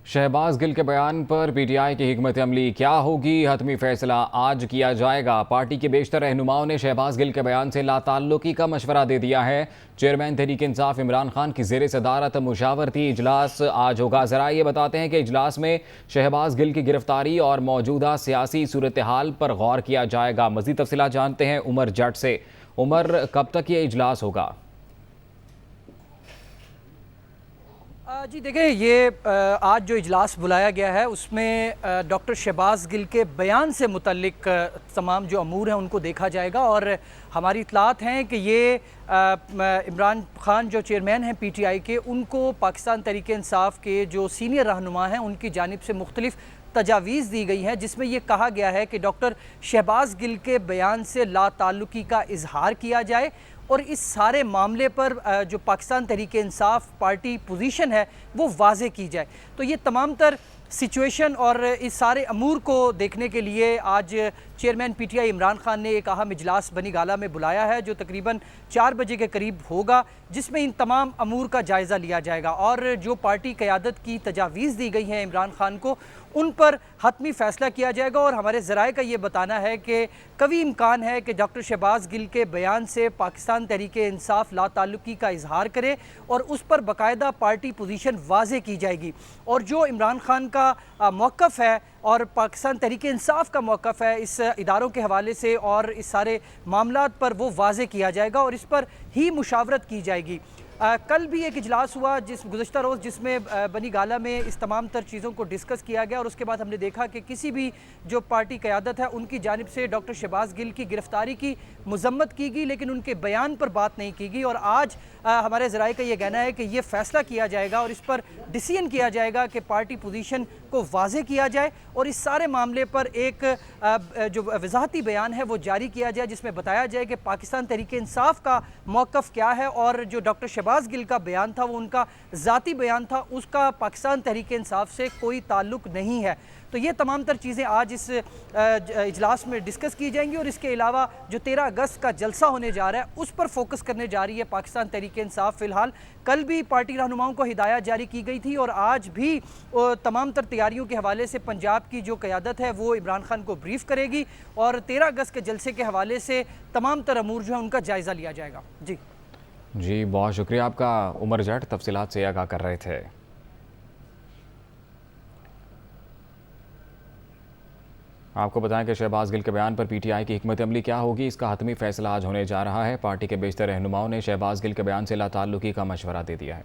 शहबाज गिल के बयान पर पीटीआई की हिकमत अमली क्या होगी, हतमी फैसला आज किया जाएगा। पार्टी के बेशतर रहनुमाओं ने शहबाज गिल के बयान से लाताल्लुकी का मशवरा दे दिया है। चेयरमैन तहरीक इंसाफ इमरान खान की ज़ेर सदारत मुशावरती इजलास आज होगा। ज़रा ये बताते हैं कि इजलास में शहबाज गिल की गिरफ्तारी और मौजूदा सियासी सूरत हाल पर गौर किया जाएगा। मज़ीद तफसीलात जानते हैं उमर जट से। उमर, कब तक ये इजलास होगा? जी देखिए, ये आज जो इजलास बुलाया गया है उसमें डॉक्टर शहबाज गिल के बयान से मुतल्लिक तमाम जो अमूर हैं उनको देखा जाएगा। और हमारी इतलात हैं कि ये इमरान खान जो चेयरमैन हैं पीटीआई के, उनको पाकिस्तान तहरीक इंसाफ के जो सीनियर रहनुमा हैं उनकी जानिब से मुख्तलिफ तजावीज़ दी गई है, जिसमें यह कहा गया है कि डॉक्टर शहबाज गिल के बयान से लाताल्लुकी का इजहार किया जाए और इस सारे मामले पर जो पाकिस्तान तहरीक इंसाफ पार्टी पोजीशन है वो वाज़े की जाए। तो ये तमाम तर सिचुएशन और इस सारे अमूर को देखने के लिए आज चेयरमैन पीटीआई इमरान खान ने एक अहम इजलास बनी गाला में बुलाया है, जो तकरीबन 4 बजे के करीब होगा, जिसमें इन तमाम अमूर का जायज़ा लिया जाएगा और जो पार्टी क़यादत की तजावीज़ दी गई हैं इमरान खान को, उन पर हतमी फ़ैसला किया जाएगा। और हमारे ज़राए का ये बताना है कि कभी इम्कान है कि डॉक्टर शहबाज गिल के बयान से पाकिस्तान तहरीक इंसाफ लाताल्लुकी का इजहार करे और उस पर बाकायदा पार्टी पोजीशन वाज़े की जाएगी। और जो इमरान खान का मौक़िफ़ है और पाकिस्तान तहरीक इंसाफ का मौक़िफ़ है इस इदारों के हवाले से और इस सारे मामलात पर, वो वाज़े किया जाएगा और इस पर ही मुशावरत की जाएगी। कल भी एक इजलास हुआ गुज़श्ता रोज़, जिसमें बनी गाला में इस तमाम तर चीज़ों को डिस्कस किया गया और उसके बाद हमने देखा कि किसी भी जो पार्टी क़यादत है उनकी जानिब से डॉक्टर शहबाज गिल की गिरफ़्तारी की मज़म्मत की गई, लेकिन उनके बयान पर बात नहीं की गई। और आज हमारे ज़राए का ये कहना है कि ये फ़ैसला किया जाएगा और इस पर डिसीजन किया जाएगा कि पार्टी पोजीशन को वाज़े किया जाए और इस सारे मामले पर एक जो वज़ाहती बयान है वो जारी किया जाए, जिसमें बताया जाए कि पाकिस्तान तहरीक इंसाफ का मौक़िफ़ क्या है और जो डॉक्टर शहबाज गिल का बयान था वो उनका ज़ाती बयान था, उसका पाकिस्तान तहरीक इंसाफ से कोई ताल्लुक़ नहीं है। तो ये तमाम तर चीज़ें आज इस इजलास में डिस्कस की जाएंगी और इसके अलावा जो 13 अगस्त का जलसा होने जा रहा है उस पर फोकस करने जा रही है पाकिस्तान तहरीक इंसाफ। फ़िलहाल कल भी पार्टी रहनुमाओं को हिदायत जारी की गई थी और आज भी तमाम तर तैयारियों के हवाले से पंजाब की जो क़यादत है वो इमरान खान को ब्रीफ करेगी और 13 अगस्त के जलसे के हवाले से तमाम तर अमूर जो है उनका जायज़ा लिया जाएगा। जी, बहुत शुक्रिया आपका उमर जट, तफसीलात से आगाह कर रहे थे। आपको बताएं कि शहबाज गिल के बयान पर पीटीआई की हिकमत अमली क्या होगी, इसका हतमी फैसला आज होने जा रहा है। पार्टी के बेशतर रहनुमाओं ने शहबाज गिल के बयान से लाताल्लुकी का मशवरा दे दिया है।